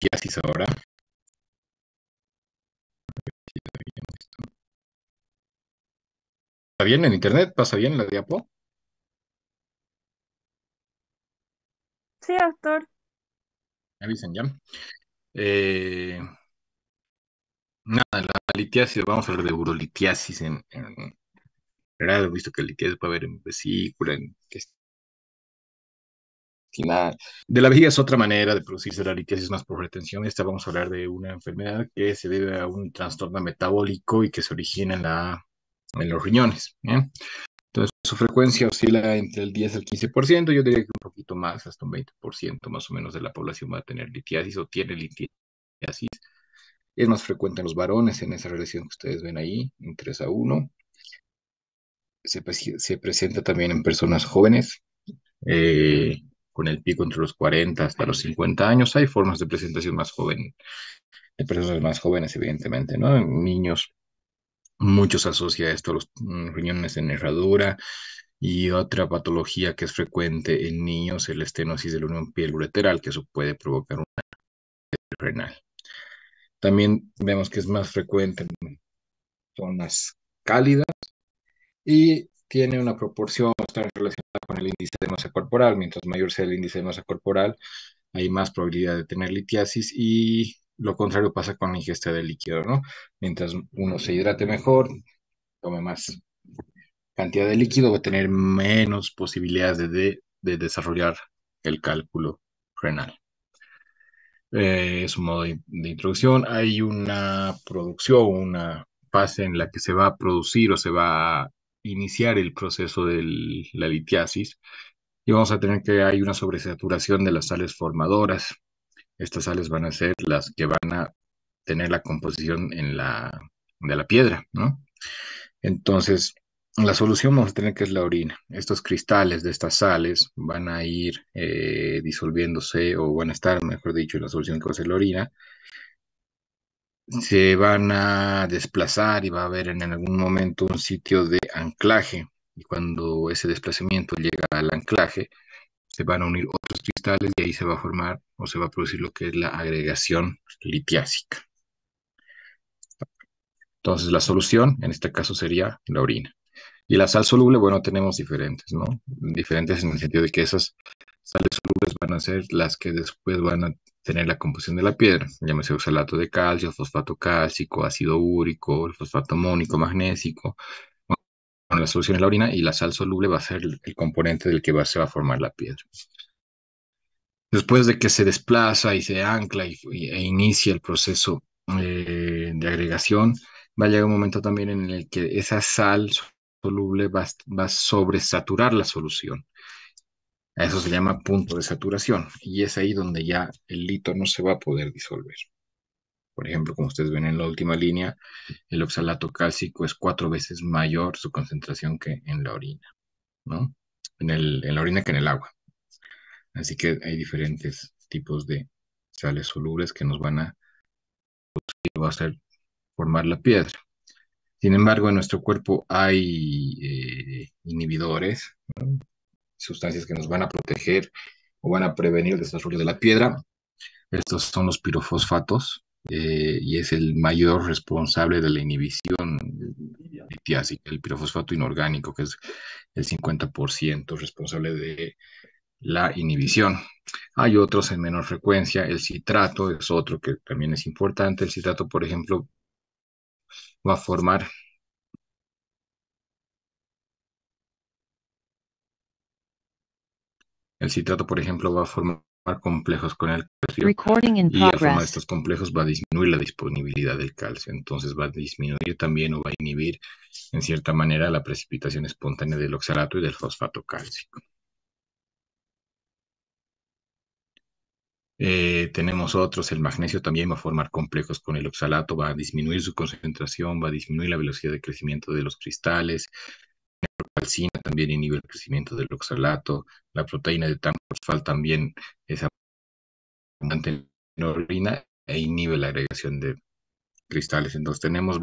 litiasis ahora. ¿Está bien en internet? ¿Pasa bien la diapo? Sí, doctor. Me avisan ya. Eh, Nada, la litiasis, vamos a hablar de urolitiasis en general. He visto que litiasis puede haber en vesícula, en intestinal. De la vejiga es otra manera de producirse la litiasis más por retención. Esta vamos a hablar de una enfermedad que se debe a un trastorno metabólico y que se origina en los riñones. ¿Bien? Entonces, su frecuencia oscila entre el 10 al 15%. Yo diría que un poquito más, hasta un 20% más o menos de la población va a tener litiasis o tiene litiasis. Es más frecuente en los varones, en esa relación que ustedes ven ahí, en 3:1. Se presenta también en personas jóvenes, eh, con el pico entre los 40 hasta los 50 años. Hay formas de presentación más joven, de personas más jóvenes, evidentemente, ¿no? En niños, muchos asocia esto a los riñones en herradura. Y otra patología que es frecuente en niños es la estenosis de la unión piel-ureteral, que eso puede provocar una renal. También vemos que es más frecuente en zonas cálidas y tiene una proporción, está relacionada con el índice de masa corporal. Mientras mayor sea el índice de masa corporal, hay más probabilidad de tener litiasis, y lo contrario pasa con la ingesta de líquido, ¿no? Mientras uno se hidrate mejor, tome más cantidad de líquido, va a tener menos posibilidades de desarrollar el cálculo renal. Es un modo de introducción. Hay una producción, una fase en la que se va a producir o se va a iniciar el proceso de la litiasis, y vamos a tener que hay una sobresaturación de las sales formadoras. Estas sales van a ser las que van a tener la composición de la piedra, ¿no? Entonces, la solución vamos a tener que es la orina. Estos cristales de estas sales van a ir disolviéndose, o van a estar, mejor dicho, en la solución que va a ser la orina. Se van a desplazar y va a haber en algún momento un sitio de anclaje. Y cuando ese desplazamiento llega al anclaje, se van a unir otros cristales y ahí se va a formar o se va a producir lo que es la agregación litiásica. Entonces, la solución en este caso sería la orina. Y la sal soluble, bueno, tenemos diferentes, ¿no? Diferentes en el sentido de que esas sales solubles van a ser las que después van a tener la composición de la piedra. Llámese oxalato de calcio, fosfato cálcico, ácido úrico, el fosfato amónico, magnésico. Bueno, la solución es la orina, y la sal soluble va a ser el componente del que se va a formar la piedra. Después de que se desplaza y se ancla e inicia el proceso de agregación, va a llegar un momento también en el que esa sal soluble va a sobresaturar la solución. A eso se llama punto de saturación, y es ahí donde ya el litio no se va a poder disolver. Por ejemplo, como ustedes ven en la última línea, el oxalato cálcico es 4 veces mayor su concentración que en la orina, ¿no? En la orina que en el agua. Así que hay diferentes tipos de sales solubles que nos van a hacer formar la piedra. Sin embargo, en nuestro cuerpo hay inhibidores, ¿no? Sustancias que nos van a proteger o van a prevenir el desarrollo de la piedra. Estos son los pirofosfatos, y es el mayor responsable de la inhibición litiásica, el pirofosfato inorgánico, que es el 50% responsable de la inhibición. Hay otros en menor frecuencia. El citrato es otro que también es importante. El citrato, por ejemplo, va a formar, el citrato, por ejemplo, va a formar complejos con el calcio, Recording in y al formar progress. estos complejos va a disminuir la disponibilidad del calcio. Entonces va a disminuir también, o va a inhibir en cierta manera, la precipitación espontánea del oxalato y del fosfato cálcico. Tenemos otros, el magnesio también va a formar complejos con el oxalato, va a disminuir su concentración, va a disminuir la velocidad de crecimiento de los cristales. La calcina también inhibe el crecimiento del oxalato. La proteína de tan también es abundante en la orina e inhibe la agregación de cristales. Entonces tenemos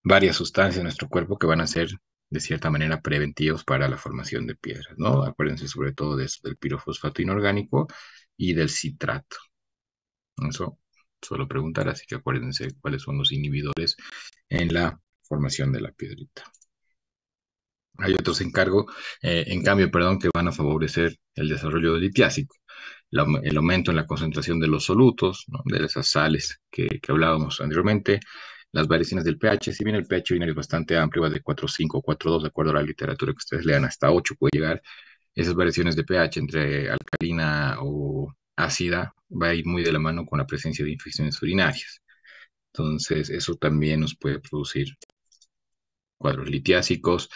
varias sustancias en nuestro cuerpo que van a ser de cierta manera preventivos para la formación de piedras, ¿no? Acuérdense sobre todo del pirofosfato inorgánico y del citrato. Eso suelo preguntar, así que acuérdense cuáles son los inhibidores en la formación de la piedrita. Hay otros en cambio, perdón, que van a favorecer el desarrollo del litiásico. El aumento en la concentración de los solutos, ¿no? De esas sales que hablábamos anteriormente, las variaciones del pH, si bien el pH urinario es bastante amplio, va de 4,5 a 4,2, de acuerdo a la literatura que ustedes lean, hasta 8 puede llegar. Esas variaciones de pH entre alcalina o ácida va a ir muy de la mano con la presencia de infecciones urinarias. Entonces, eso también nos puede producir cuadros litiásicos,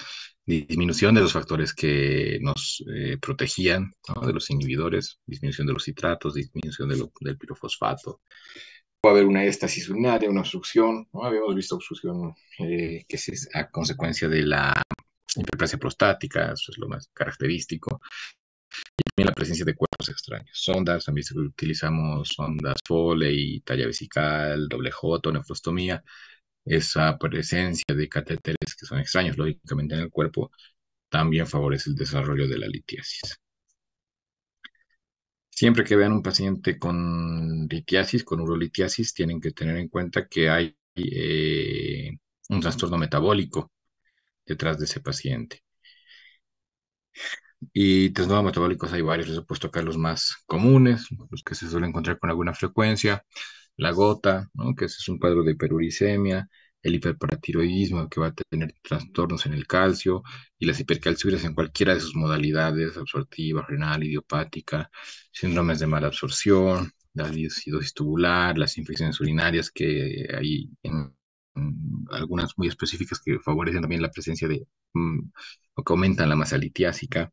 disminución de los factores que nos protegían, ¿no? De los inhibidores, disminución de los citratos, disminución del pirofosfato. Puede haber una éstasis urinaria, una obstrucción, ¿no? Habíamos visto obstrucción que es a consecuencia de la hiperplasia prostática, eso es lo más característico. Y también la presencia de cuerpos extraños. Sondas, también utilizamos sondas Foley, talla vesical, doble J, nefrostomía. Esa presencia de catéteres que son extraños, lógicamente, en el cuerpo, también favorece el desarrollo de la litiasis. Siempre que vean un paciente con litiasis, con urolitiasis, tienen que tener en cuenta que hay un trastorno metabólico detrás de ese paciente. Y trastornos metabólicos hay varios, les he puesto acá los más comunes, los que se suelen encontrar con alguna frecuencia, la gota, ¿no? Que ese es un cuadro de hiperuricemia, el hiperparatiroidismo, que va a tener trastornos en el calcio, y las hipercalciurias en cualquiera de sus modalidades, absortiva, renal, idiopática, síndromes de mala absorción, la acidosis tubular, las infecciones urinarias, que hay algunas muy específicas que favorecen también la presencia de, o que aumentan la masa litiásica.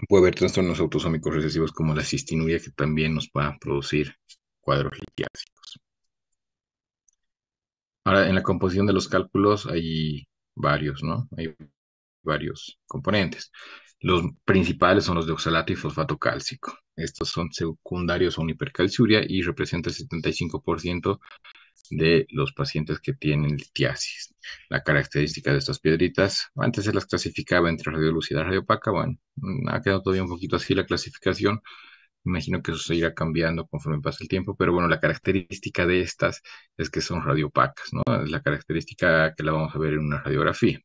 Puede haber trastornos autosómicos recesivos como la cistinuria, que también nos va a producir cuadros litiásicos. Ahora, en la composición de los cálculos hay varios, ¿no? Hay varios componentes. Los principales son los de oxalato y fosfato cálcico. Estos son secundarios a una hipercalciuria y representan el 75% de los pacientes que tienen litiasis. La característica de estas piedritas, antes se las clasificaba entre radiolúcida y radiopaca, bueno, ha quedado todavía un poquito así la clasificación. Imagino que eso se irá cambiando conforme pasa el tiempo, pero bueno, la característica de estas es que son radiopacas, ¿no? Es la característica que la vamos a ver en una radiografía.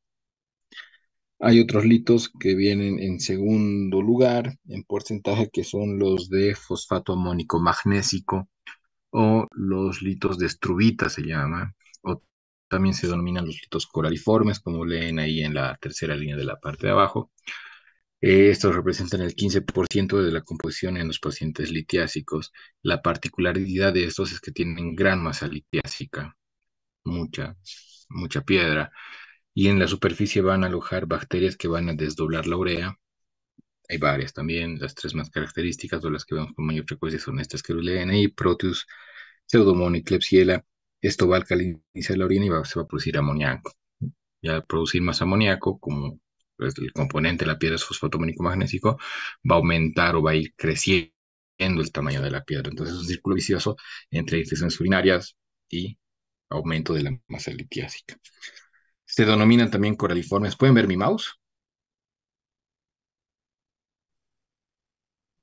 Hay otros litos que vienen en segundo lugar en porcentaje, que son los de fosfato amónico magnésico o los litos de estrubita se llama, o también se denominan los litos coraliformes, como leen ahí en la tercera línea de la parte de abajo. Estos representan el 15% de la composición en los pacientes litiásicos. La particularidad de estos es que tienen gran masa litiásica, mucha, mucha piedra, y en la superficie van a alojar bacterias que van a desdoblar la urea. Hay varias también, las tres más características o las que vemos con mayor frecuencia son estas que leen ahí: Proteus, Pseudomonas y Klebsiella. Esto va a alcalinizar la orina y se va a producir amoníaco. Y al producir más amoníaco, como pues, el componente de la piedra es fosfato amónico magnésico, va a aumentar o va a ir creciendo el tamaño de la piedra. Entonces es un círculo vicioso entre infecciones urinarias y aumento de la masa litiásica. Se denominan también coraliformes. ¿Pueden ver mi mouse?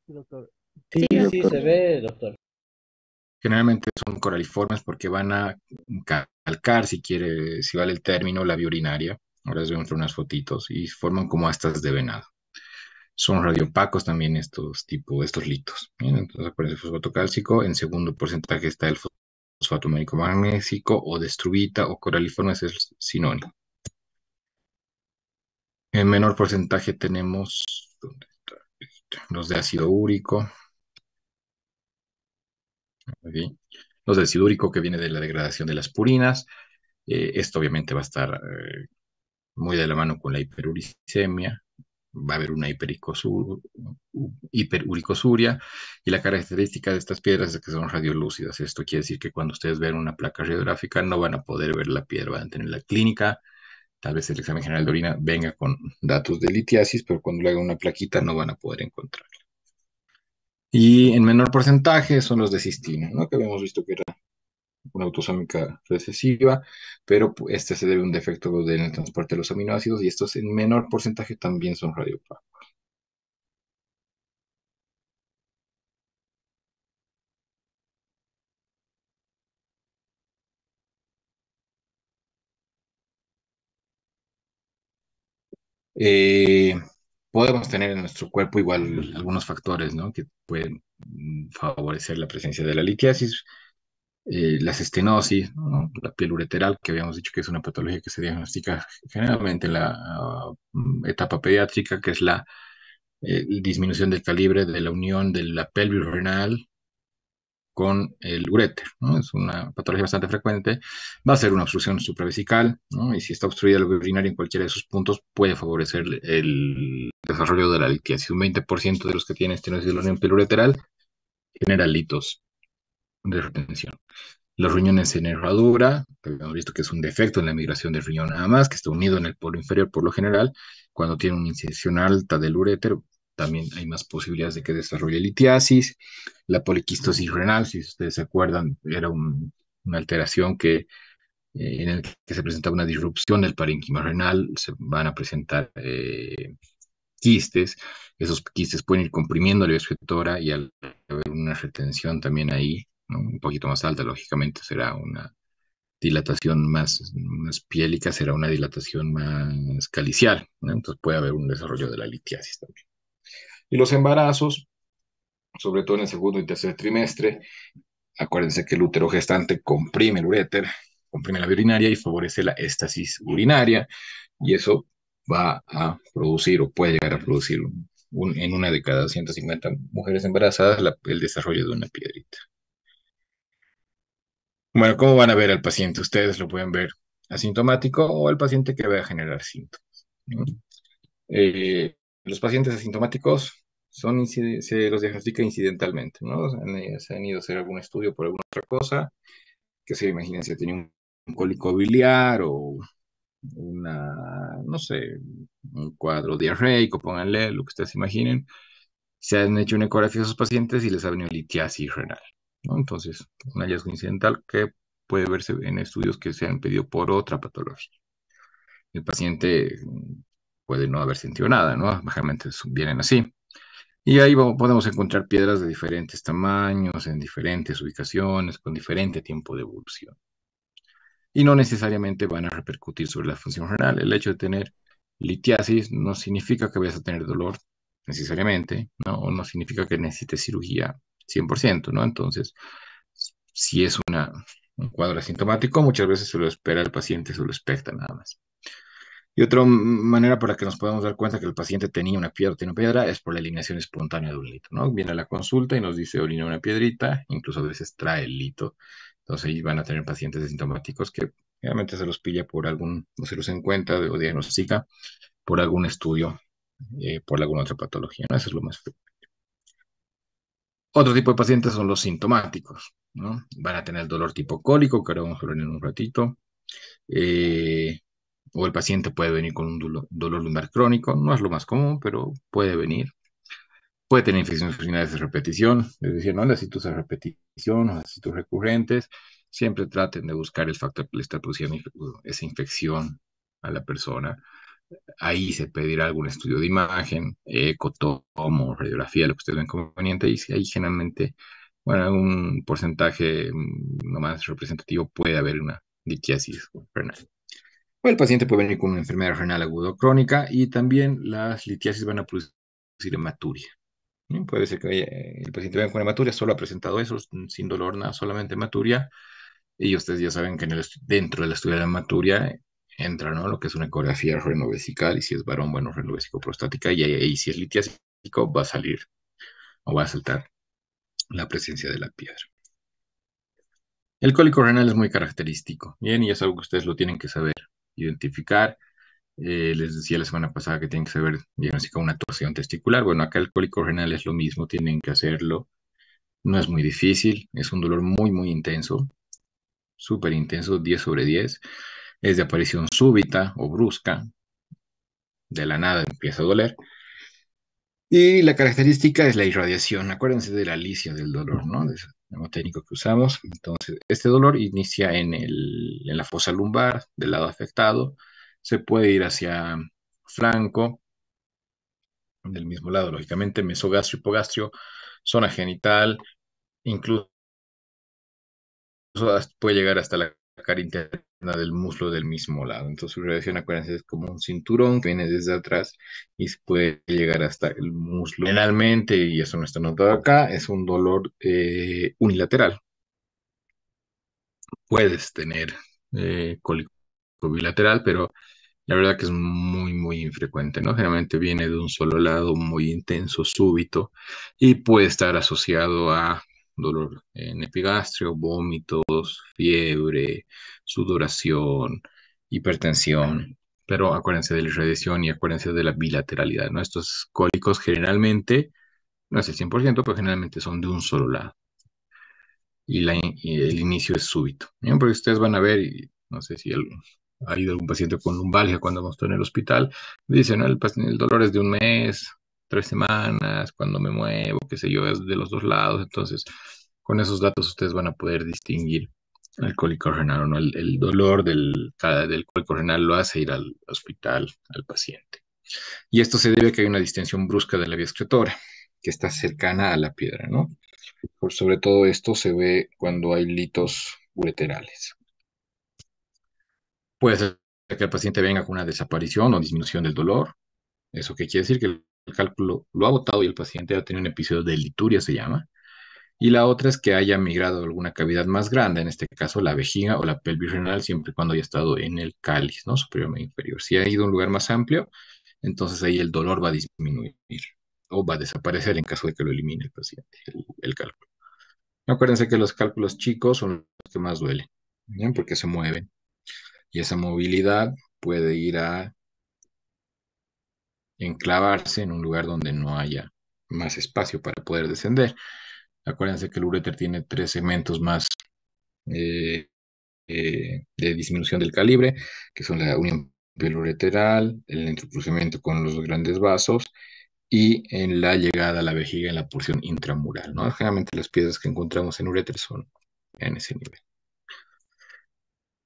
Sí, doctor. Sí, Sí, sí, doctor. se ve, doctor. Generalmente son coraliformes porque van a calcar, si quiere, si vale el término, la vía urinaria. Ahora les voy a mostrar unas fotitos y forman como astas de venado. Son radiopacos también estos litos. Bien, entonces aparece el fosfato cálcico. En segundo porcentaje está el fosfato amónico magnésico o de estrubita o coraliformes, es sinónimo. En menor porcentaje tenemos, ¿dónde está? Los de ácido úrico. ¿Sí? Los de ácido úrico, que viene de la degradación de las purinas. Esto obviamente va a estar muy de la mano con la hiperuricemia. Va a haber una hiperuricosuria, y la característica de estas piedras es que son radiolúcidas. Esto quiere decir que cuando ustedes vean una placa radiográfica no van a poder ver la piedra, van a tener la clínica. Tal vez el examen general de orina venga con datos de litiasis, pero cuando le hagan una plaquita no van a poder encontrarla. Y en menor porcentaje son los de cistina, ¿no? Que habíamos visto que era una autosómica recesiva, pero este se debe a un defecto en el transporte de los aminoácidos, y estos en menor porcentaje también son radiopacos. Eh, Podemos tener en nuestro cuerpo igual algunos factores, ¿no? Que pueden favorecer la presencia de la litiasis, las estenosis, ¿no? La piel ureteral, que habíamos dicho que es una patología que se diagnostica generalmente en la etapa pediátrica, que es la disminución del calibre de la unión de la pelvis renal con el uréter, ¿no? Es una patología bastante frecuente. Va a ser una obstrucción supravesical, ¿no? Y si está obstruida la vía urinaria en cualquiera de sus puntos, puede favorecer el desarrollo de la litiasis. Un 20% de los que tienen estenosis de la unión pelureteral genera litos de retención. Los riñones en herradura, que hemos visto que es un defecto en la migración del riñón nada más, que está unido en el polo inferior por lo general. Cuando tiene una incisión alta del uréter, también hay más posibilidades de que desarrolle litiasis. La poliquistosis renal, si ustedes se acuerdan, era una alteración en el que se presentaba una disrupción del parénquima renal, se van a presentar quistes. Esos quistes pueden ir comprimiendo la vía excretora y al haber una retención también ahí, ¿no? Un poquito más alta, lógicamente será una dilatación más piélica, será una dilatación más calicial, ¿no? Entonces puede haber un desarrollo de la litiasis también. Y los embarazos, sobre todo en el segundo y tercer trimestre, acuérdense que el útero gestante comprime el uréter, comprime la vía urinaria y favorece la éstasis urinaria, y eso va a producir o puede llegar a producir en una de cada 150 mujeres embarazadas el desarrollo de una piedrita. Bueno, ¿cómo van a ver al paciente? Ustedes lo pueden ver asintomático o al paciente que va a generar síntomas, ¿no? Los pacientes asintomáticos se los diagnostica incidentalmente, ¿no? Se han ido a hacer algún estudio por alguna otra cosa, que se imaginen si tiene un cólico biliar o no sé, un cuadro diarreico, pónganle lo que ustedes imaginen. Se han hecho una ecografía a esos pacientes y les ha venido litiasis renal, ¿no? Entonces, un hallazgo incidental que puede verse en estudios que se han pedido por otra patología. El paciente puede no haber sentido nada, ¿no? Generalmente vienen así. Y ahí podemos encontrar piedras de diferentes tamaños, en diferentes ubicaciones, con diferente tiempo de evolución. Y no necesariamente van a repercutir sobre la función renal. El hecho de tener litiasis no significa que vayas a tener dolor necesariamente, ¿no? O no significa que necesites cirugía 100%, ¿no? Entonces, si es un cuadro asintomático, muchas veces se lo espera el paciente, se lo expecta nada más. Y otra manera por la que nos podemos dar cuenta que el paciente tenía una piedra, tiene una piedra, es por la eliminación espontánea de un lito, ¿no? Viene a la consulta y nos dice orina una piedrita, incluso a veces trae el lito. Entonces ahí van a tener pacientes asintomáticos que realmente se los pilla por o se los encuentra o diagnostica por algún estudio, por alguna otra patología, ¿no? Eso es lo más frecuente. Otro tipo de pacientes son los sintomáticos, ¿no? Van a tener dolor tipo cólico, que ahora vamos a ver en un ratito. Eh, o el paciente puede venir con un dolor lumbar crónico, no es lo más común, pero puede venir. Puede tener infecciones urinarias de repetición, es decir, no necesitos de repetición o necesitos recurrentes. Siempre traten de buscar el factor que le está produciendo esa infección a la persona. Ahí se pedirá algún estudio de imagen, eco, tomo, radiografía, lo que ustedes ven conveniente. Y si ahí generalmente, bueno, un porcentaje no más representativo puede haber una litiasis renal. O el paciente puede venir con una enfermedad renal aguda o crónica y también las litiasis van a producir hematuria, ¿no? Puede ser que el paciente venga con hematuria, solo ha presentado eso, sin dolor, nada, solamente hematuria. Y ustedes ya saben que dentro del estudio de la hematuria entra, ¿no? Lo que es una ecografía renovesical y si es varón, bueno, renovesico prostática y si es litiásico va a salir o va a saltar la presencia de la piedra. El cólico renal es muy característico, bien, y es algo que ustedes lo tienen que saber identificar. Les decía la semana pasada que tienen que saber diagnosticar una torsión testicular. Bueno, acá el cólico renal es lo mismo, tienen que hacerlo. No es muy difícil, es un dolor muy, muy intenso, súper intenso, 10/10. Es de aparición súbita o brusca, de la nada empieza a doler. Y la característica es la irradiación. Acuérdense de la licia del dolor, ¿no? De ese técnico que usamos. Entonces, este dolor inicia en la fosa lumbar del lado afectado. Se puede ir hacia flanco, del mismo lado, lógicamente, mesogastrio, hipogastrio, zona genital, incluso puede llegar hasta la cara interna la del muslo del mismo lado. Entonces, su irradiación, acuérdense, es como un cinturón que viene desde atrás y se puede llegar hasta el muslo. Generalmente, y eso no está notado acá, es un dolor unilateral. Puedes tener cólico bilateral, pero la verdad que es muy, muy infrecuente, ¿no? Generalmente viene de un solo lado, muy intenso, súbito, y puede estar asociado a dolor en epigastrio, vómitos, fiebre, sudoración, hipertensión. Pero acuérdense de la irradiación y acuérdense de la bilateralidad, ¿no? Estos cólicos generalmente, no es el 100%, pero generalmente son de un solo lado y el inicio es súbito. Bien, porque ustedes van a ver, y no sé si ha ido algún paciente con lumbalgia cuando hemos estado en el hospital, dicen, ¿no? El dolor es de un mes, 3 semanas, cuando me muevo, qué sé yo, es de los dos lados. Entonces, con esos datos ustedes van a poder distinguir el cólico renal o no. El dolor del cólico renal lo hace ir al hospital al paciente. Y esto se debe a que hay una distensión brusca de la vía excretora, que está cercana a la piedra, ¿no? Por sobre todo esto se ve cuando hay litos ureterales. Puede ser que el paciente venga con una desaparición o disminución del dolor. ¿Eso qué quiere decir? Que el cálculo lo ha botado y el paciente ha tenido un episodio de lituria, se llama. Y la otra es que haya migrado a alguna cavidad más grande, en este caso la vejiga o la pelvis renal, siempre y cuando haya estado en el cáliz, ¿no? Superior e inferior. Si ha ido a un lugar más amplio, entonces ahí el dolor va a disminuir o va a desaparecer en caso de que lo elimine el paciente, el cálculo. Acuérdense que los cálculos chicos son los que más duelen, ¿bien? Porque se mueven y esa movilidad puede ir a enclavarse en un lugar donde no haya más espacio para poder descender. Acuérdense que el uréter tiene 3 segmentos más eh, de disminución del calibre, que son la unión pelureteral, el entrecruzamiento con los grandes vasos y en la llegada a la vejiga en la porción intramural, ¿no? Generalmente las piezas que encontramos en uréter son en ese nivel.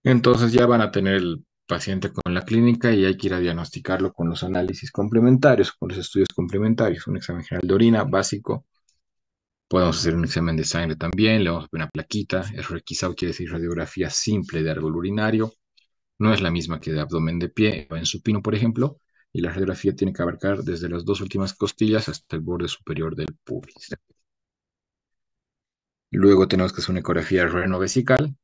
Entonces ya van a tener el paciente con la clínica y hay que ir a diagnosticarlo con los análisis complementarios, con los estudios complementarios, un examen general de orina básico. Podemos hacer un examen de sangre también, le vamos a poner una plaquita. El requisado quiere decir radiografía simple de árbol urinario. No es la misma que de abdomen de pie o en supino, por ejemplo, y la radiografía tiene que abarcar desde las dos últimas costillas hasta el borde superior del pubis. Luego tenemos que hacer una ecografía renovesical.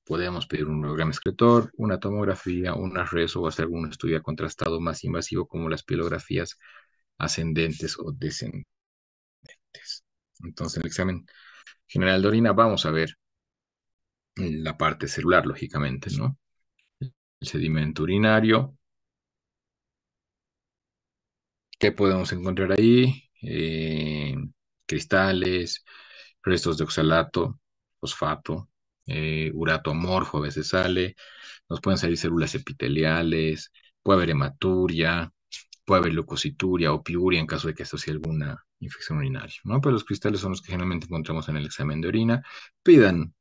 Podemos pedir un radiograma excretor, una tomografía, una reso o hacer algún estudio contrastado más invasivo como las pielografías ascendentes o descendentes. Entonces, en el examen general de orina vamos a ver la parte celular, lógicamente, ¿no? El sedimento urinario. ¿Qué podemos encontrar ahí? Cristales, restos de oxalato, fosfato, urato amorfo a veces sale, nos pueden salir células epiteliales, puede haber hematuria, puede haber leucocituria o piuria en caso de que esto sea alguna infección urinaria, ¿no? Pero los cristales son los que generalmente encontramos en el examen de orina.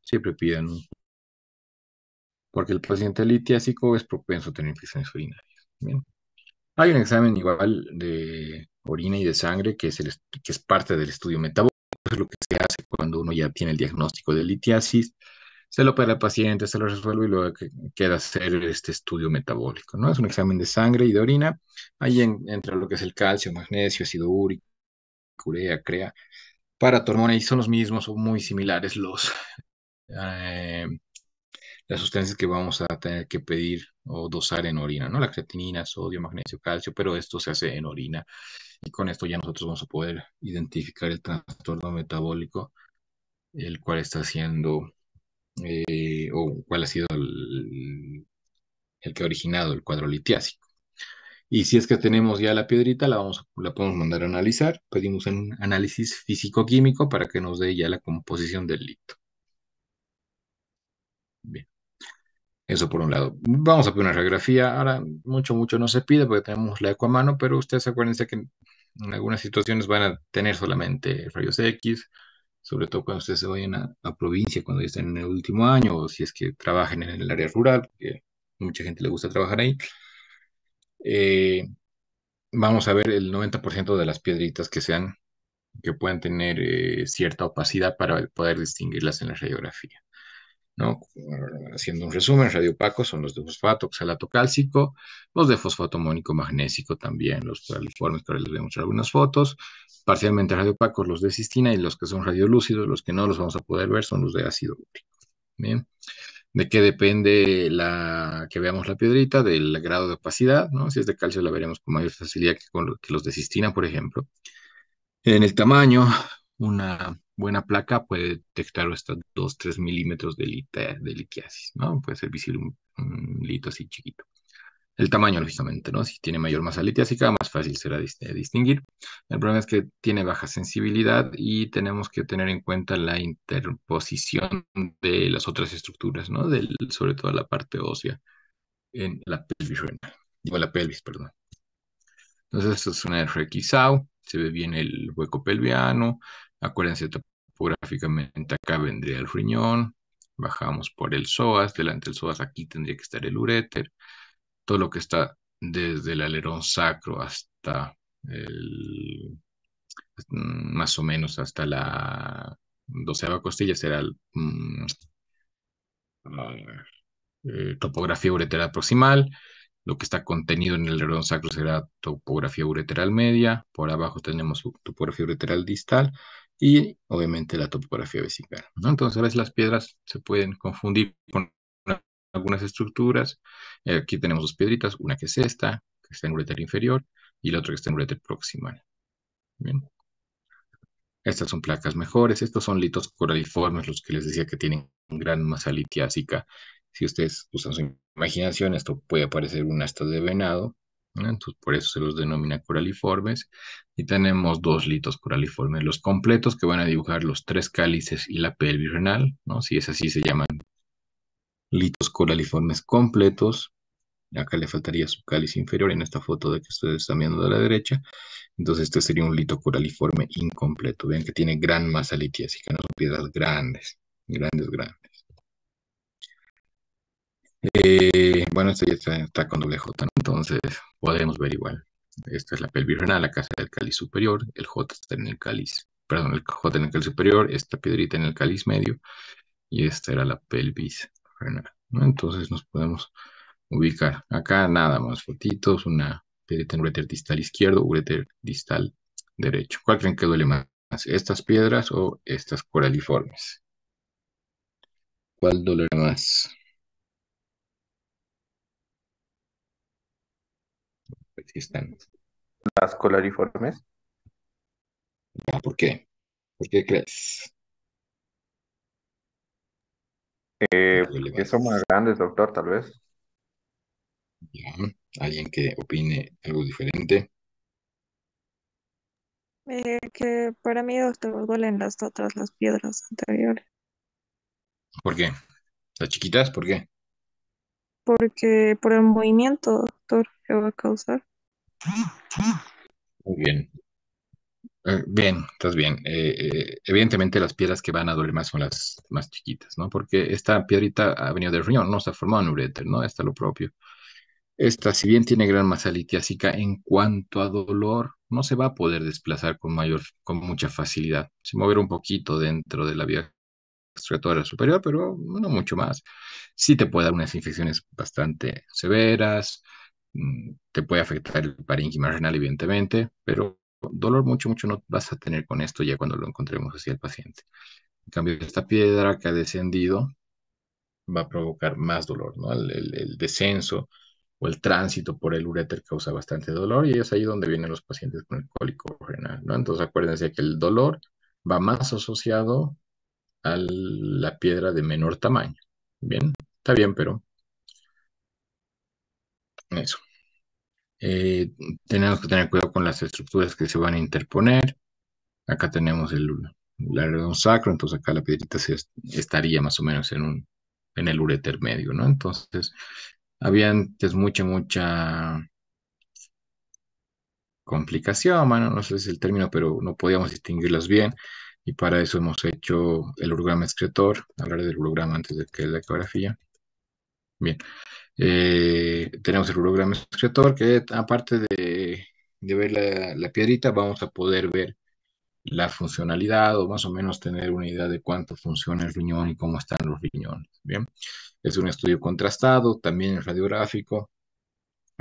Siempre pidan, porque el paciente litiásico es propenso a tener infecciones urinarias. Bien. Hay un examen igual de orina y de sangre que es parte del estudio metabólico, es lo que se hace cuando uno ya tiene el diagnóstico de litiasis, se lo opera al paciente, se lo resuelve y luego queda hacer este estudio metabólico, ¿no? Es un examen de sangre y de orina, ahí entra lo que es el calcio, magnesio, ácido úrico, urea, crea, paratormona y son los mismos o muy similares eh, las sustancias que vamos a tener que pedir o dosar en orina, ¿no? La creatinina, sodio, magnesio, calcio, pero esto se hace en orina y con esto ya nosotros vamos a poder identificar el trastorno metabólico, el cual está haciendo o cuál ha sido el que ha originado el cuadro litiásico. Y si es que tenemos ya la piedrita, la podemos mandar a analizar. Pedimos un análisis físico-químico para que nos dé ya la composición del lito. Bien. Eso por un lado. Vamos a poner una radiografía. Ahora, mucho no se pide porque tenemos la eco a mano, pero ustedes acuérdense que en algunas situaciones van a tener solamente rayos X, sobre todo cuando ustedes se vayan a provincia, cuando ya estén en el último año, o si es que trabajen en el área rural, que mucha gente le gusta trabajar ahí. Eh, Vamos a ver el 90% de las piedritas que puedan tener cierta opacidad para poder distinguirlas en la radiografía. ¿no? Haciendo un resumen, radiopacos son los de fosfato, oxalato cálcico, los de fosfato amónico magnésico también, los coraliformes, que ahora les voy a mostrar algunas fotos, parcialmente radiopacos los de cistina y los que son radiolúcidos, los que no los vamos a poder ver son los de ácido úrico. Bien. ¿De qué depende que veamos la piedrita? Del grado de opacidad, ¿no? Si es de calcio la veremos con mayor facilidad que los de cistina, por ejemplo. En el tamaño, una buena placa puede detectar hasta 2-3 milímetros de litiasis, ¿no? Puede ser visible un lito así chiquito. El tamaño, lógicamente, ¿no? Si tiene mayor masa litiásica, más fácil será distinguir. El problema es que tiene baja sensibilidad y tenemos que tener en cuenta la interposición de las otras estructuras, ¿no? Sobre todo la parte ósea en la pelvis renal. Digo, la pelvis, perdón. Entonces, esto es una RxSAO, se ve bien el hueco pelviano. Acuérdense, topográficamente acá vendría el riñón, bajamos por el psoas, delante del psoas aquí tendría que estar el uréter, todo lo que está desde el alerón sacro hasta más o menos hasta la 12ª costilla será topografía ureteral proximal. Lo que está contenido en el alerón sacro será topografía ureteral media. Por abajo tenemos topografía ureteral distal y obviamente la topografía vesical, ¿no? Entonces a veces las piedras se pueden confundir con algunas estructuras. Aquí tenemos dos piedritas, una que es esta, que está en ureter inferior, y la otra que está en ureter proximal. Bien. Estas son placas mejores. Estos son litos coraliformes, los que les decía que tienen gran masa litiásica. Si ustedes usan su imaginación, esto puede parecer un asta de venado, ¿no? Entonces, por eso se los denomina coraliformes. Y tenemos dos litos coraliformes, los completos que van a dibujar los tres cálices y la pelvis renal, ¿no? Si es así, se llaman litos coraliformes completos. Acá le faltaría su cáliz inferior en esta foto de que ustedes están viendo de la derecha. Entonces este sería un lito coraliforme incompleto. Vean que tiene gran masa litiásica, no son piedras grandes, grandes, grandes. Bueno, esto ya está con doble J, ¿no? Entonces podemos ver igual. Esta es la pelvis renal, acá está el cáliz superior, el J está en el cáliz, perdón, el J en el cáliz superior, esta piedrita en el cáliz medio, y esta era la pelvis renal, ¿no? Entonces nos podemos ubicar. Acá nada más fotitos, una piedrita en ureter distal izquierdo, ureter distal derecho. ¿Cuál creen que duele más? ¿Estas piedras o estas coraliformes? ¿Cuál dolerá más? Aquí están. Las colariformes, Ah, ¿por qué? ¿Por qué crees? ¿Por qué duele que son más más? grandes, doctor, tal vez. Ya, ¿alguien que opine algo diferente? Que para mí, doctor, duelen las otras, las piedras anteriores, ¿Por qué? ¿Las chiquitas? ¿Por qué? porque por el movimiento, doctor, que va a causar. Muy bien. Bien, estás bien. Evidentemente las piedras que van a doler más son las más chiquitas, ¿no? Porque esta piedrita ha venido del riñón, no se ha formado en uréter, ¿no? Está lo propio. Esta, si bien tiene gran masa litiásica, en cuanto a dolor, no se va a poder desplazar con mucha facilidad. Se moverá un poquito dentro de la vía respiratoria superior, pero no mucho más. Sí te puede dar unas infecciones bastante severas, te puede afectar el parénquima renal, evidentemente, pero dolor mucho, mucho no vas a tener con esto ya cuando lo encontremos hacia el paciente. En cambio, esta piedra que ha descendido va a provocar más dolor, ¿no? El descenso o el tránsito por el uréter causa bastante dolor y es ahí donde vienen los pacientes con el cólico renal, ¿no? Entonces acuérdense que el dolor va más asociado a la piedra de menor tamaño. Bien, está bien, pero eso. Eh, Tenemos que tener cuidado con las estructuras que se van a interponer. Acá tenemos el alerón sacro, entonces acá la piedrita estaría más o menos en el uréter medio, ¿no? Entonces, había antes mucha complicación, mano, no sé si es el término, pero no podíamos distinguirlas bien. Y para eso hemos hecho el urograma excretor, hablar del urograma antes de que la ecografía. Bien, tenemos el urograma excretor que aparte de ver la piedrita, vamos a poder ver la funcionalidad o más o menos tener una idea de cuánto funciona el riñón y cómo están los riñones. Bien, es un estudio contrastado, también es radiográfico.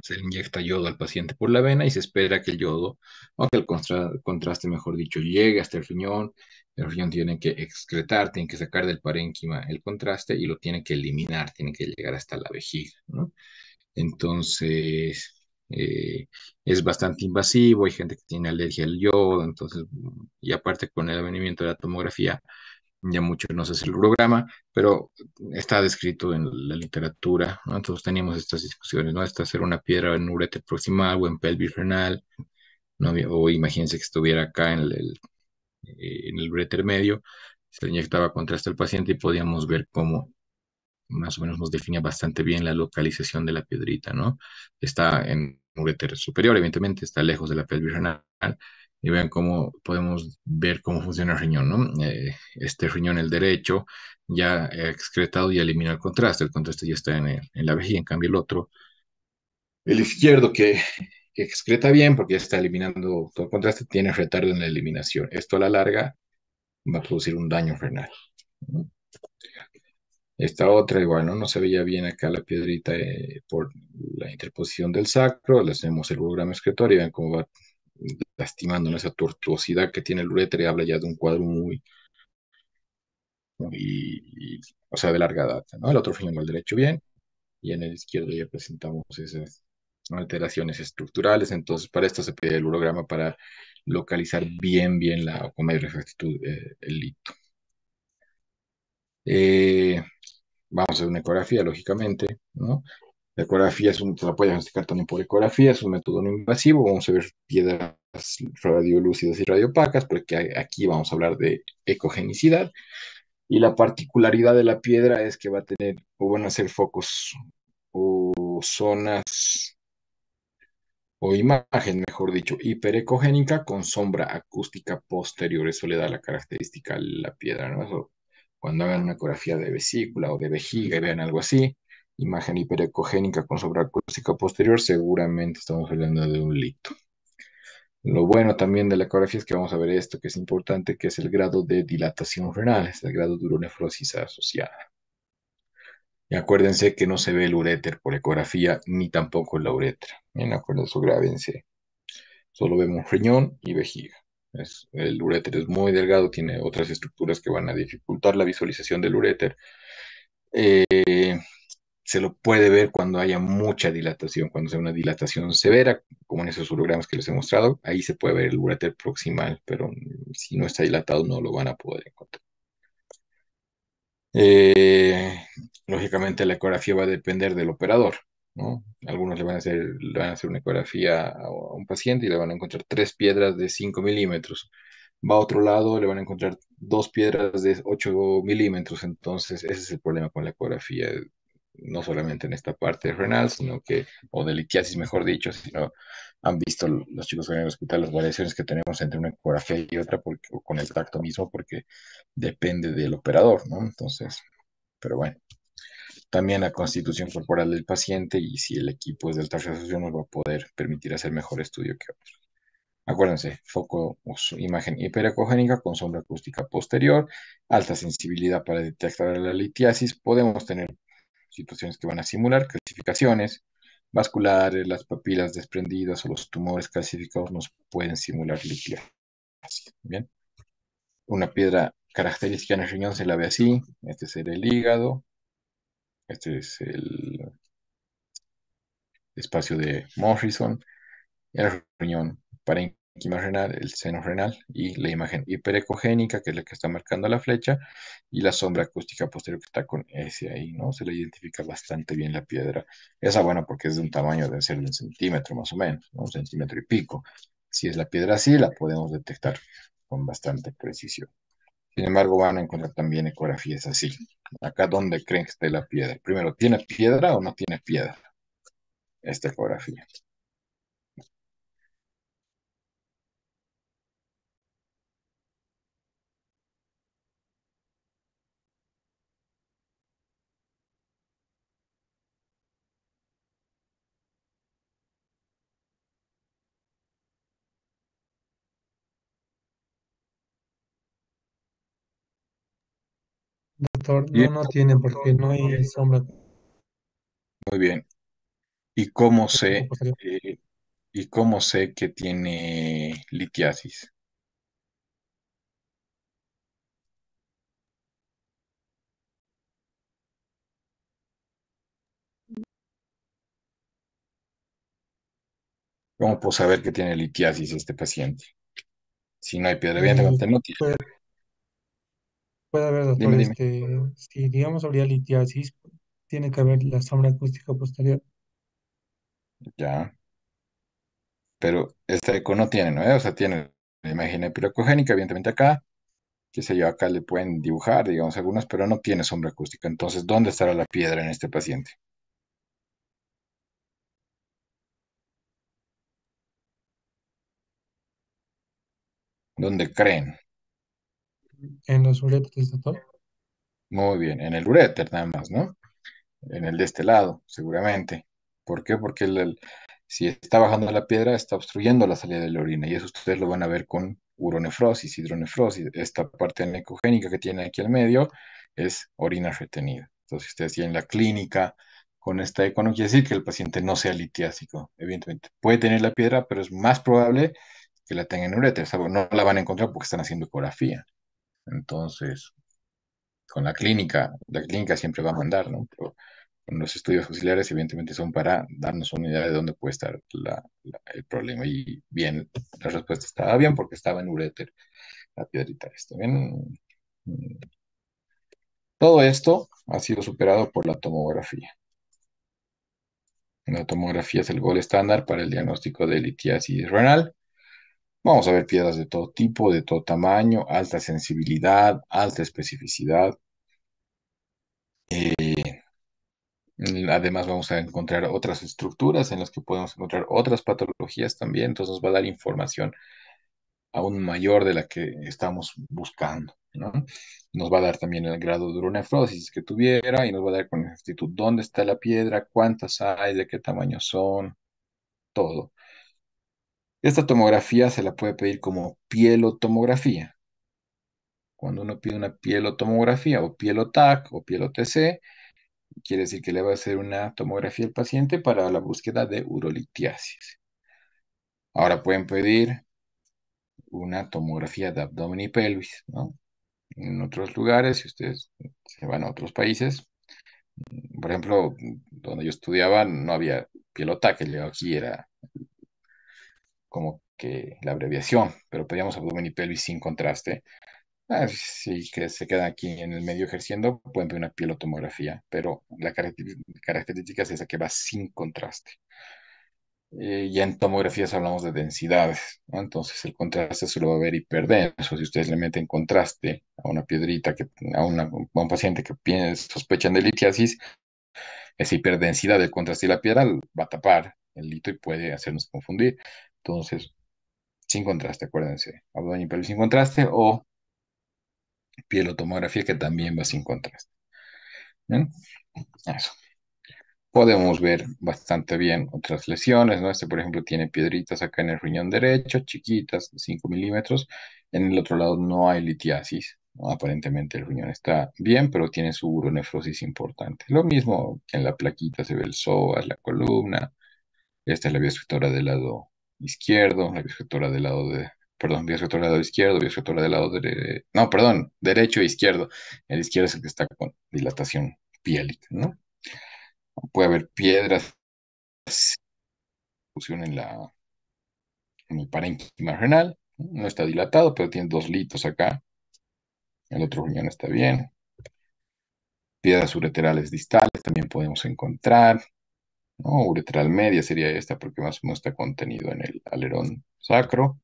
Se le inyecta yodo al paciente por la vena y se espera que el yodo, o que el contraste, mejor dicho, llegue hasta el riñón. El riñón tiene que excretar, tiene que sacar del parénquima el contraste y lo tiene que eliminar, tiene que llegar hasta la vejiga, ¿no? Entonces, es bastante invasivo, hay gente que tiene alergia al yodo, entonces, y aparte con el avenimiento de la tomografía, ya mucho no se hace el programa, pero está descrito en la literatura, ¿no? Entonces teníamos estas discusiones, ¿no? Esta hacer una piedra en ureter proximal o en pelvis renal, ¿no? O imagínense que estuviera acá en el ureter medio, se le inyectaba contraste al paciente y podíamos ver cómo más o menos nos definía bastante bien la localización de la piedrita, ¿no? Está en ureter superior, evidentemente, está lejos de la pelvis renal, y vean cómo podemos ver cómo funciona el riñón, ¿no? Este riñón, el derecho, ya excretado y elimina el contraste ya está en la vejiga, en cambio el otro, el izquierdo que excreta bien porque ya está eliminando todo el contraste, tiene retardo en la eliminación. Esto a la larga va a producir un daño renal, ¿no? Esta otra igual, ¿no? No se veía bien acá la piedrita por la interposición del sacro. Le hacemos el urograma excretor y ven cómo va lastimando, ¿no? Esa tortuosidad que tiene el uréter y habla ya de un cuadro o sea, de larga data, ¿no? El otro riñón al derecho bien y en el izquierdo ya presentamos esas alteraciones estructurales. Entonces, para esto se pide el urograma para localizar bien la, con mayor exactitud el lito. Eh, Vamos a hacer una ecografía, lógicamente, ¿no? La ecografía se la puede diagnosticar también por ecografía, es un método no invasivo. Vamos a ver piedras radiolúcidas y radiopacas, porque aquí vamos a hablar de ecogenicidad. Y la particularidad de la piedra es que va a tener, o van a ser focos o zonas o imagen, mejor dicho, hiperecogénica con sombra acústica posterior. Eso le da la característica a la piedra, ¿no? Eso, cuando hagan una ecografía de vesícula o de vejiga y vean algo así, imagen hiperecogénica con sombra acústica posterior, seguramente estamos hablando de un lito. Lo bueno también de la ecografía es que vamos a ver esto, que es importante, que es el grado de dilatación renal, es el grado de uronefrosis asociada. Y acuérdense que no se ve el uréter por ecografía, ni tampoco la uretra. Bien, acuérdense, eso grábense. Solo vemos riñón y vejiga. El uréter es muy delgado, tiene otras estructuras que van a dificultar la visualización del uréter. Eh, Se lo puede ver cuando haya mucha dilatación, cuando sea una dilatación severa, como en esos urogramas que les he mostrado, ahí se puede ver el uréter proximal, pero si no está dilatado no lo van a poder encontrar. Eh, Lógicamente la ecografía va a depender del operador, ¿no? Algunos le van a hacer una ecografía a un paciente y le van a encontrar 3 piedras de 5 milímetros. Va a otro lado, le van a encontrar 2 piedras de 8 milímetros. Entonces, ese es el problema con la ecografía, no solamente en esta parte renal, sino que, o de litiasis, mejor dicho, sino han visto los chicos que vienen al hospital las variaciones que tenemos entre una ecografía y otra, o con el tacto mismo, porque depende del operador, ¿no? Entonces, pero bueno, también la constitución corporal del paciente y si el equipo es de alta resolución nos va a poder permitir hacer mejor estudio que otros. Acuérdense, foco o imagen hiperecogénica con sombra acústica posterior, alta sensibilidad para detectar la litiasis. Podemos tener situaciones que van a simular calcificaciones vasculares, las papilas desprendidas o los tumores calcificados nos pueden simular litiasis. Bien, una piedra característica en el riñón se la ve así. Este es el hígado, este es el espacio de Morrison, el riñón parénquima renal, el seno renal y la imagen hiperecogénica, que es la que está marcando la flecha, y la sombra acústica posterior que está con ese ahí, ¿no? Se le identifica bastante bien la piedra. Esa, bueno, porque es de un tamaño de ser de 1 centímetro más o menos, ¿no? 1 centímetro y pico. Si es la piedra así, la podemos detectar con bastante precisión. Sin embargo, van a encontrar también ecografías así. Acá, ¿dónde creen que esté la piedra? Primero, ¿tiene piedra o no tiene piedra esta ecografía? doctor, Bien, no, no tiene porque no hay sombra muy bien. ¿Y cómo cústica sé, posterior. y cómo sé que tiene litiasis? ¿Cómo puedo saber que tiene litiasis este paciente? Si no hay piedra, Eh, evidentemente no tiene. puede, puede haber, doctor, Dime, dime. si digamos habría litiasis, tiene que haber la sombra acústica posterior. Ya. Pero este eco no tiene, ¿no? O sea, tiene la imagen epilocogénica, evidentemente acá, qué sé yo, acá le pueden dibujar, digamos, algunas, pero no tiene sombra acústica. Entonces, ¿dónde estará la piedra en este paciente? ¿Dónde creen? En los uretes, doctor. Muy bien, en el uréter nada más, ¿no? En el de este lado, seguramente. ¿Por qué? Porque si está bajando la piedra, está obstruyendo la salida de la orina y eso ustedes lo van a ver con uronefrosis, hidronefrosis. Esta parte anecogénica que tiene aquí al medio es orina retenida. Entonces, si ustedes tienen la clínica con esta eco, no quiere decir que el paciente no sea litiásico, evidentemente. Puede tener la piedra, pero es más probable que la tenga en ureter. O sea, no la van a encontrar porque están haciendo ecografía. Entonces, con la clínica siempre va a mandar, ¿no? Pero con los estudios auxiliares, evidentemente, son para darnos una idea de dónde puede estar el problema. Y bien, la respuesta estaba bien porque estaba en uréter, la piedrita. Está bien. Mm, Todo esto ha sido superado por la tomografía. La tomografía es el gol estándar para el diagnóstico de litiasis renal. Vamos a ver piedras de todo tipo, de todo tamaño, alta sensibilidad, alta especificidad. Además, vamos a encontrar otras estructuras en las que podemos encontrar otras patologías también. Entonces, nos va a dar información aún mayor de la que estamos buscando, ¿no? Nos va a dar también el grado de uronefrosis que tuviera y nos va a dar con exactitud dónde está la piedra, cuántas hay, de qué tamaño son, todo. Esta tomografía se la puede pedir como pielotomografía. Cuando uno pide una pielotomografía o pielotac o pielotc, quiere decir que le va a hacer una tomografía al paciente para la búsqueda de urolitiasis. Ahora pueden pedir una tomografía de abdomen y pelvis, ¿no? En otros lugares, si ustedes se van a otros países, por ejemplo, donde yo estudiaba no había pielota, que aquí era como que la abreviación, pero pedíamos abdomen y pelvis sin contraste. Sí, que se quedan aquí en el medio ejerciendo, pueden pedir una pielotomografía, pero la característica es esa que va sin contraste. Ya en tomografías hablamos de densidades, ¿no? Entonces el contraste se lo va a ver hiperdenso. Si ustedes le meten contraste a una piedrita, a un paciente que sospechan de litiasis, esa hiperdensidad del contraste y la piedra va a tapar el lito y puede hacernos confundir. Entonces, sin contraste, acuérdense, abdomen y pelvis sin contraste o pielotomografía que también va sin contraste. ¿Bien? Eso. Podemos ver bastante bien otras lesiones, ¿no? Este, por ejemplo, tiene piedritas acá en el riñón derecho, chiquitas, de 5 milímetros. En el otro lado no hay litiasis, ¿no? Aparentemente el riñón está bien, pero tiene su uronefrosis importante. Lo mismo que en la plaquita se ve el psoas, la columna. Esta es la vía excretora del lado izquierdo, la vía excretora del lado de... Perdón, vía excretora del lado izquierdo, vía excretora del lado no, perdón, derecho e izquierdo. El izquierdo es el que está con dilatación pielic, ¿no? Puede haber piedras fusión en el parénquima renal. No está dilatado, pero tiene dos litos acá. El otro riñón está bien. Piedras ureterales distales también podemos encontrar, ¿no? Ureteral media sería esta porque más o menos está contenido en el alerón sacro.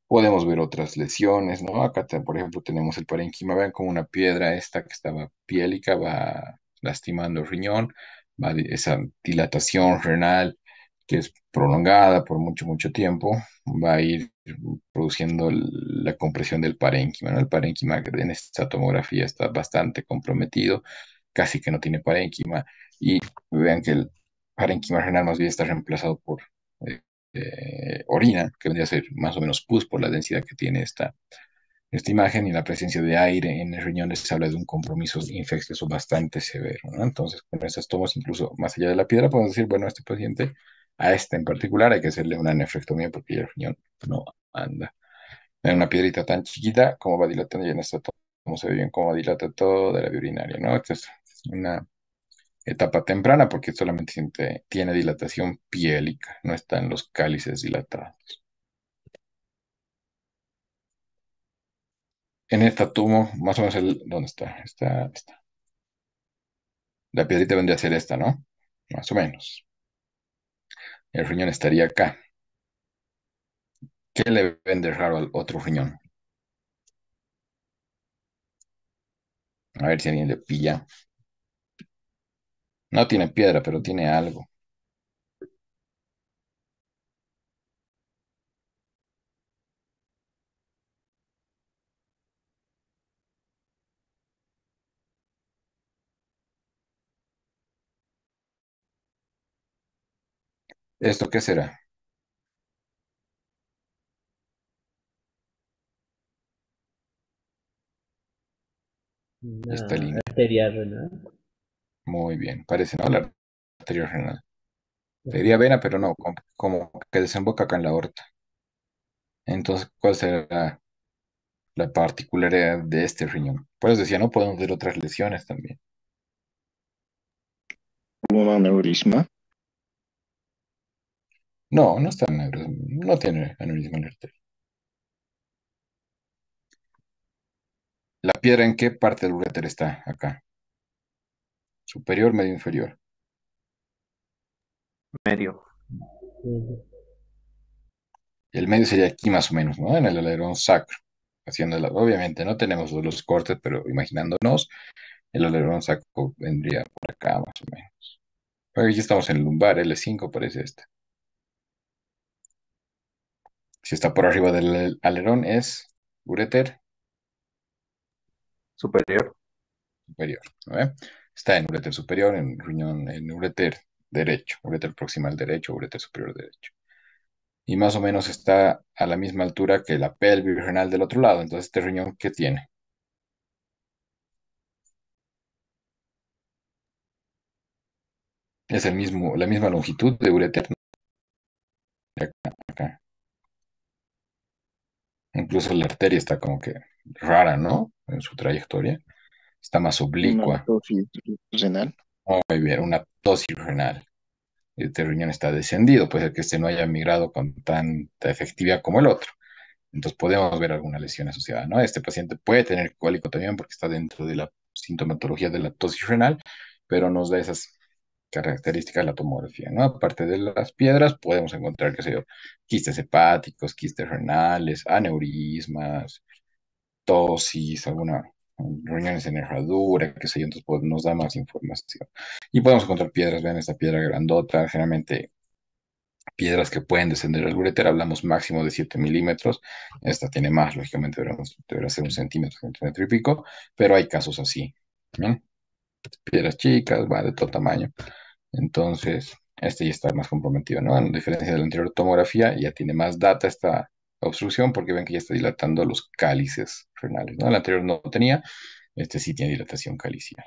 Podemos ver otras lesiones, ¿no? Acá, por ejemplo, tenemos el parénquima. Vean como una piedra esta que estaba piélica va lastimando el riñón. Esa dilatación renal que es prolongada por mucho, mucho tiempo, va a ir produciendo la compresión del parénquima, ¿no? El parénquima en esta tomografía está bastante comprometido, casi que no tiene parénquima. Y vean que el parénquima renal más bien está reemplazado por orina, que vendría a ser más o menos pus por la densidad que tiene esta imagen y la presencia de aire en el riñón les habla de un compromiso infeccioso bastante severo, ¿no? Entonces, con esas tomas, incluso más allá de la piedra, podemos decir, bueno, a este paciente, a este en particular, hay que hacerle una nefrectomía porque ya el riñón no anda. En una piedrita tan chiquita, como va dilatando, ya en esta toma se ve bien cómo dilata toda la vía urinaria, ¿no? Esta es una etapa temprana porque solamente tiene dilatación piélica, no están los cálices dilatados. En esta tomo, más o menos, ¿dónde está? Está. La piedrita vendría a ser esta, ¿no? Más o menos. El riñón estaría acá. ¿Qué le vende raro al otro riñón? A ver si alguien le pilla. No tiene piedra, pero tiene algo. ¿Esto qué será? Esta Una línea. arteria renal. Muy bien. Parece, ¿no? La arteria renal. Te Ajá. diría vena, pero no. Como que desemboca acá en la aorta. Entonces, ¿cuál será la particularidad de este riñón? Pues decía, no podemos ver otras lesiones también. Un aneurisma. No, no está negro. No tiene aneurisma en la arteria. ¿La piedra en qué parte del uréter está? Acá. Superior, medio, inferior. Medio. Ujú. El medio sería aquí más o menos, ¿no? En el alerón sacro. Obviamente no tenemos todos los cortes, pero imaginándonos, el alerón sacro vendría por acá más o menos. Aquí estamos en el lumbar, L5 parece este. Si está por arriba del alerón es uréter Superior. superior, ¿no ve? Está en uréter superior, en riñón, en uréter derecho, uréter proximal derecho, uréter superior derecho. Y más o menos está a la misma altura que la pelvis renal del otro lado. Entonces, este riñón, ¿qué tiene? Es la misma longitud de uréter, ¿no? De acá. Incluso la arteria está como que rara, ¿no? En su trayectoria. Está más Una oblicua. autosis renal. Muy bien, una tosis renal. Este riñón está descendido, puede ser que este no haya migrado con tanta efectividad como el otro. Entonces podemos ver alguna lesión asociada, ¿no? Este paciente puede tener cólico también porque está dentro de la sintomatología de la tosis renal, pero nos da esas características de la tomografía, ¿no? Aparte de las piedras, podemos encontrar, qué sé yo, quistes hepáticos, quistes renales, aneurismas, tosis, alguna riñones en herradura, qué sé yo, entonces pues, nos da más información. Y podemos encontrar piedras, vean esta piedra grandota, generalmente piedras que pueden descender al uréter, hablamos máximo de 7 milímetros, esta tiene más, lógicamente deberá ser un centímetro y pico, pero hay casos así, ¿no? Piedras chicas, va de todo tamaño, entonces este ya está más comprometido, ¿no? En diferencia de la anterior tomografía, ya tiene más data esta obstrucción porque ven que ya está dilatando los cálices renales, ¿no? El anterior no tenía, este sí tiene dilatación calicial.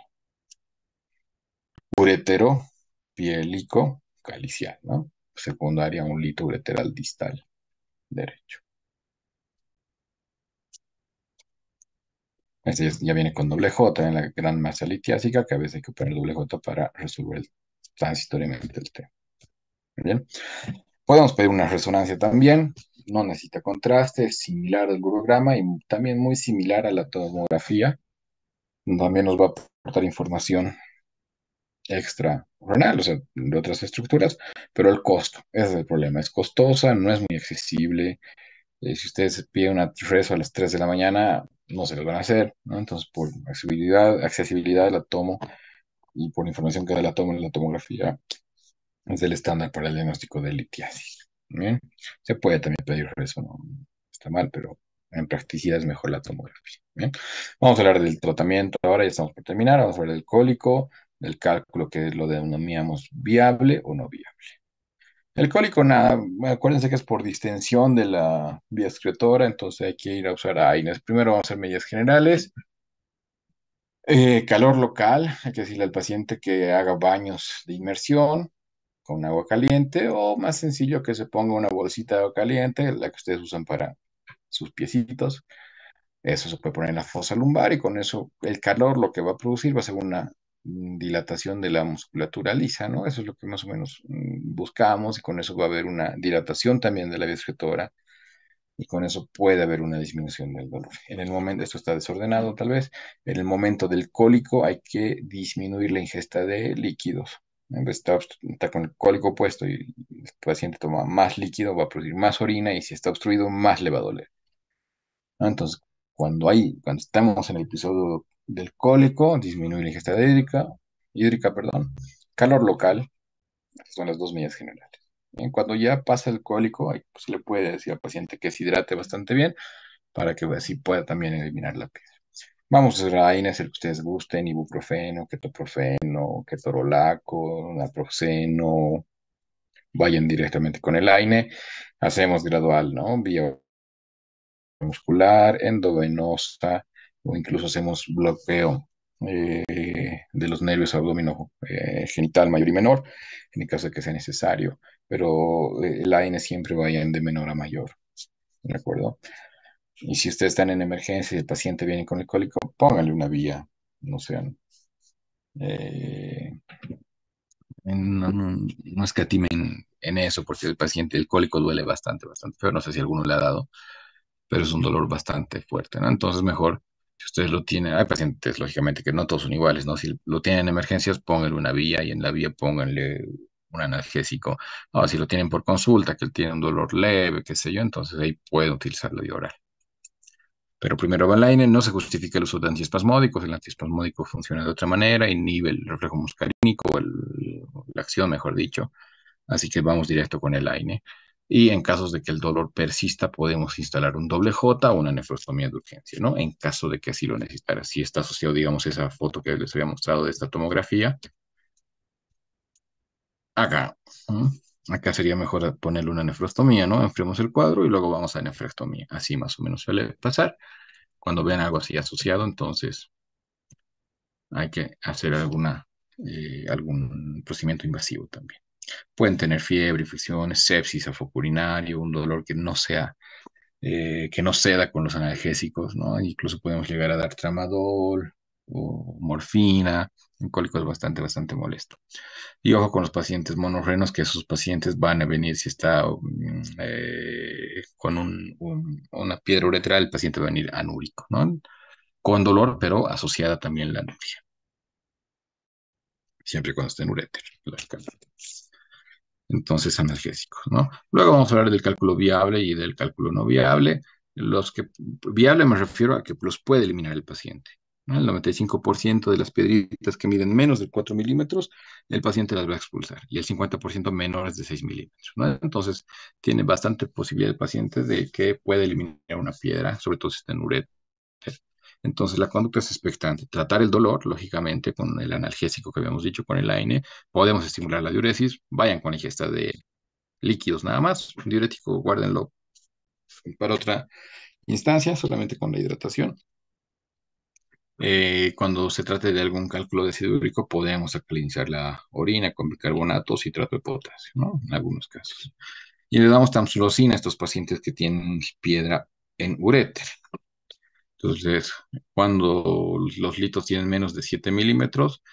Urétero pielico calicial, ¿no? Secundaria, un lito ureteral distal derecho. Este ya viene con doble J en la gran masa litiásica, que a veces hay que poner doble J para resolver transitoriamente el tema. Bien. Podemos pedir una resonancia también, no necesita contraste, es similar al urograma y también muy similar a la tomografía. También nos va a aportar información extra renal, o sea, de otras estructuras, pero el costo, ese es el problema, es costosa, no es muy accesible. Si ustedes piden una rezo a las 3 de la mañana, no se lo van a hacer, ¿no? Entonces, por accesibilidad la tomo y por información que da la tomo en la tomografía, es el estándar para el diagnóstico de litiasis. Bien, se puede también pedir rezo, no está mal, pero en practicidad es mejor la tomografía. Bien, vamos a hablar del tratamiento ahora, ya estamos por terminar, vamos a hablar del cólico, del cálculo que lo denominamos viable o no viable. El cólico, nada, acuérdense que es por distensión de la vía excretora, entonces hay que ir a usar AINES. Primero vamos a hacer medidas generales. Calor local, hay que decirle al paciente que haga baños de inmersión con agua caliente o más sencillo que se ponga una bolsita de agua caliente, la que ustedes usan para sus piecitos. Eso se puede poner en la fosa lumbar y con eso el calor lo que va a producir va a ser una dilatación de la musculatura lisa, ¿no? Eso es lo que más o menos buscamos y con eso va a haber una dilatación también de la vía excretora y con eso puede haber una disminución del dolor. En el momento, esto está desordenado tal vez, en el momento del cólico hay que disminuir la ingesta de líquidos. En vez de está con el cólico puesto y el paciente toma más líquido, va a producir más orina y si está obstruido, más le va a doler. ¿No? Entonces, cuando estamos en el episodio del cólico, disminuir la ingesta hídrica, perdón, calor local, son las dos medidas generales. Bien, cuando ya pasa el cólico, ahí, pues, le puede decir al paciente que se hidrate bastante bien para que así pueda también eliminar la piedra. Vamos a hacer AINES, el que ustedes gusten, ibuprofeno, ketoprofeno, ketorolaco, naproxeno, vayan directamente con el AINE, hacemos gradual, ¿no? Vía muscular, endovenosa, o incluso hacemos bloqueo de los nervios abdomino genital mayor y menor, en el caso de que sea necesario, pero el AINE siempre vayan de menor a mayor, ¿de acuerdo? Y si ustedes están en emergencia y el paciente viene con el cólico, pónganle una vía, no sean, eh, no escatimen en eso, porque el paciente, el cólico duele bastante, bastante feo, no sé si alguno le ha dado, pero es un dolor bastante fuerte, ¿no? Entonces, mejor, si ustedes lo tienen, hay pacientes, lógicamente, que no todos son iguales, ¿no? Si lo tienen en emergencias, pónganle una vía y en la vía pónganle un analgésico. Ahora, si lo tienen por consulta, que él tiene un dolor leve, qué sé yo, entonces ahí pueden utilizar la vía oral. Pero primero va el AINE, no se justifica el uso de antiespasmódicos, el antiespasmódico funciona de otra manera, inhibe el reflejo muscarínico, la acción, mejor dicho, así que vamos directo con el AINE. Y en casos de que el dolor persista, podemos instalar un doble J o una nefrostomía de urgencia, ¿no? En caso de que así lo necesitara. Si está asociado, digamos, esa foto que les había mostrado de esta tomografía, acá, ¿no? Acá sería mejor ponerle una nefrostomía, ¿no? Enfriamos el cuadro y luego vamos a nefrectomía. Así más o menos suele pasar. Cuando vean algo así asociado, entonces hay que hacer algún procedimiento invasivo también. Pueden tener fiebre, infecciones, sepsis, afoco urinario, un dolor que no ceda con los analgésicos, ¿no? Incluso podemos llegar a dar tramadol o morfina. Un cólico es bastante, bastante molesto. Y ojo con los pacientes monorrenos, que esos pacientes van a venir si está con una piedra uretral, el paciente va a venir anúrico, ¿no? Con dolor, pero asociada también la anuria, siempre cuando esté en uréter, lógicamente. Entonces, analgésicos, ¿no? Luego vamos a hablar del cálculo viable y del cálculo no viable. Los que viable me refiero a que los puede eliminar el paciente, ¿no? El 95% de las piedritas que miden menos de 4 milímetros, el paciente las va a expulsar y el 50% menores de 6 milímetros, ¿no? Entonces, tiene bastante posibilidad el paciente de que pueda eliminar una piedra, sobre todo si está en uréter. Entonces, la conducta es expectante. Tratar el dolor, lógicamente, con el analgésico que habíamos dicho, con el AINE. Podemos estimular la diuresis. Vayan con ingesta de líquidos nada más. Un diurético, guárdenlo para otra instancia, solamente con la hidratación. Cuando se trate de algún cálculo de ácido úrico, podemos alcalinizar la orina con bicarbonato o citrato de potasio, ¿no? En algunos casos. Y le damos tamsulosina a estos pacientes que tienen piedra en uréter. Entonces, cuando los litos tienen menos de 7 milímetros,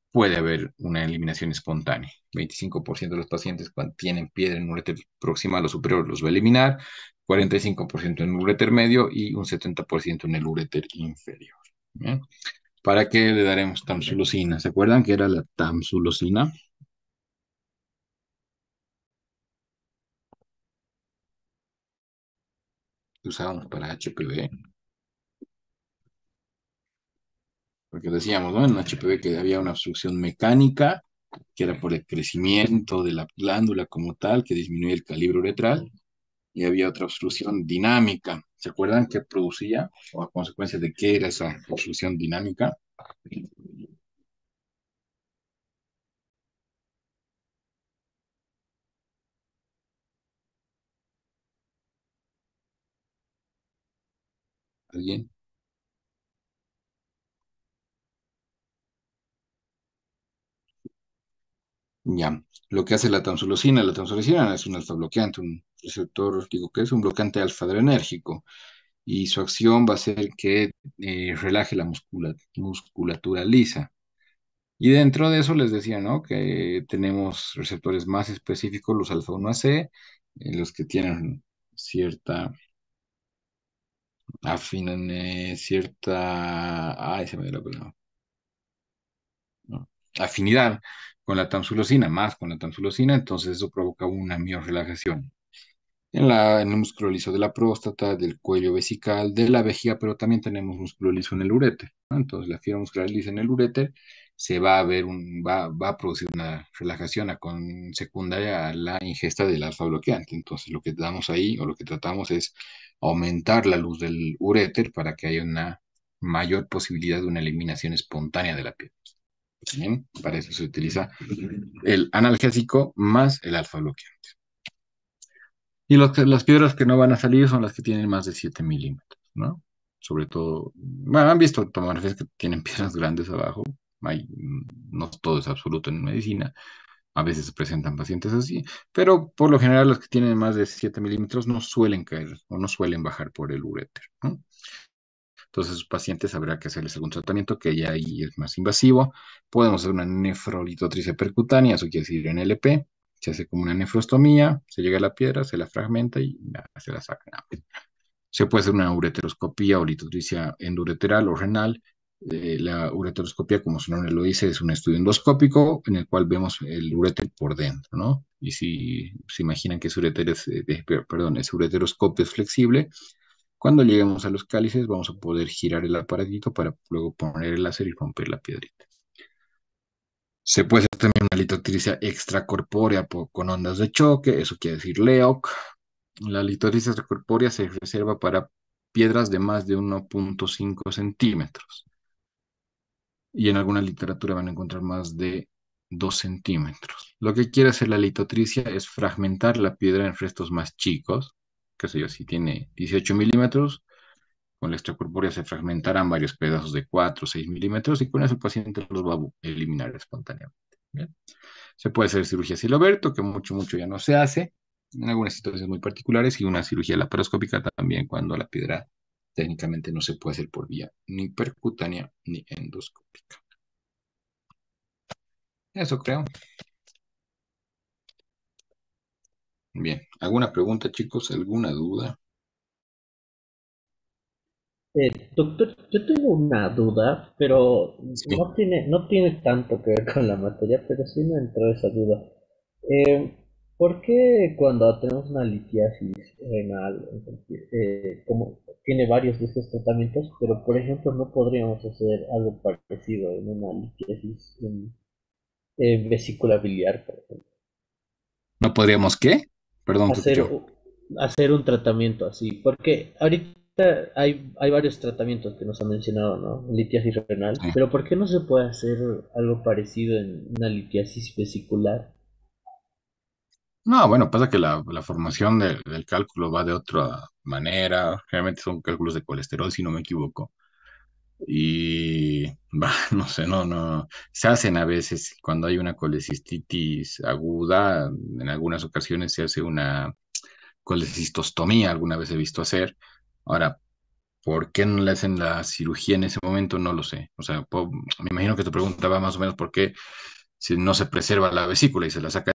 puede haber una eliminación espontánea. 25% de los pacientes cuando tienen piedra en uréter proximal o superior los va a eliminar, 45% en el uréter medio y un 70% en el uréter inferior. ¿Bien? ¿Para qué le daremos tamsulosina? ¿Se acuerdan que era la tamsulosina? Que usábamos para HPV. Porque decíamos, ¿no? En HPV que había una obstrucción mecánica, que era por el crecimiento de la glándula como tal, que disminuye el calibre uretral, y había otra obstrucción dinámica. ¿Se acuerdan qué producía o a consecuencia de qué era esa obstrucción dinámica? ¿Alguien? Ya. Lo que hace la tamsulosina es un alfa bloqueante, un receptor, digo que es un bloqueante alfa adrenérgico, y su acción va a ser que relaje la musculatura lisa. Y dentro de eso les decía, ¿no? Que tenemos receptores más específicos, los alfa 1C, los que tienen cierta ay, se me dio la palabra, ¿no? Afinidad con la tamsulosina, más con la tamsulosina, entonces eso provoca una miorrelajación en el músculo liso de la próstata, del cuello vesical, de la vejiga, pero también tenemos músculo liso en el uréter, ¿no? Entonces, la fibra muscular lisa en el uréter se va a ver va a producir una relajación secundaria a la ingesta del alfa bloqueante. Entonces, lo que damos ahí o lo que tratamos es aumentar la luz del uréter para que haya una mayor posibilidad de una eliminación espontánea de la piel. Bien, para eso se utiliza el analgésico más el alfa bloqueante. Y las piedras que no van a salir son las que tienen más de 7 milímetros, ¿no? Sobre todo, bueno, han visto tomografías que tienen piedras grandes abajo. No todo es absoluto en medicina. A veces se presentan pacientes así, pero por lo general los que tienen más de 7 milímetros no suelen caer o no suelen bajar por el uréter, ¿no? Entonces, sus pacientes habrá que hacerles algún tratamiento que ya ahí es más invasivo. Podemos hacer una nefrolitotricia percutánea, eso quiere decir NLP. Se hace como una nefrostomía, se llega a la piedra, se la fragmenta y ya, se la saca. Se puede hacer una ureteroscopía o litotricia endureteral o renal. La ureteroscopía, como su nombre lo dice, es un estudio endoscópico en el cual vemos el uréter por dentro, ¿no? Y si se imaginan que ese ureteroscopio es flexible, cuando lleguemos a los cálices vamos a poder girar el aparatito para luego poner el láser y romper la piedrita. Se puede hacer también una litotricia extracorpórea con ondas de choque, eso quiere decir LEOC. La litotricia extracorpórea se reserva para piedras de más de 1.5 centímetros. Y en alguna literatura van a encontrar más de 2 centímetros. Lo que quiere hacer la litotricia es fragmentar la piedra en restos más chicos, qué sé yo, si tiene 18 milímetros, con la extracorpórea se fragmentarán varios pedazos de 4 o 6 milímetros y con eso el paciente los va a eliminar espontáneamente. ¿Bien? Se puede hacer cirugía Siloberto, que mucho ya no se hace, en algunas situaciones muy particulares, y una cirugía laparoscópica también cuando la piedra técnicamente no se puede hacer por vía ni percutánea ni endoscópica. Eso creo. Bien, ¿alguna pregunta, chicos? ¿Alguna duda? Doctor, yo tengo una duda, pero Sí. no tiene tanto que ver con la materia, pero sí me entró esa duda. Eh, ¿Por qué cuando tenemos una litiasis renal, como tiene varios de estos tratamientos, pero por ejemplo no podríamos hacer algo parecido en una litiasis en vesícula biliar, por ejemplo? ¿No podríamos qué? Perdón, te hacer, escucho. u- hacer un tratamiento así, porque ahorita hay varios tratamientos que nos han mencionado, ¿no? Litiasis renal, Sí. pero ¿por qué no se puede hacer algo parecido en una litiasis vesicular? No, bueno, pasa que la formación del cálculo va de otra manera. Realmente son cálculos de colesterol, si no me equivoco. Y no sé, no. Se hacen a veces cuando hay una colecistitis aguda. En algunas ocasiones se hace una colecistostomía, alguna vez he visto hacer. Ahora, ¿por qué no le hacen la cirugía en ese momento? No lo sé. O sea, me imagino que tu pregunta va más o menos por qué si no se preserva la vesícula y se la saca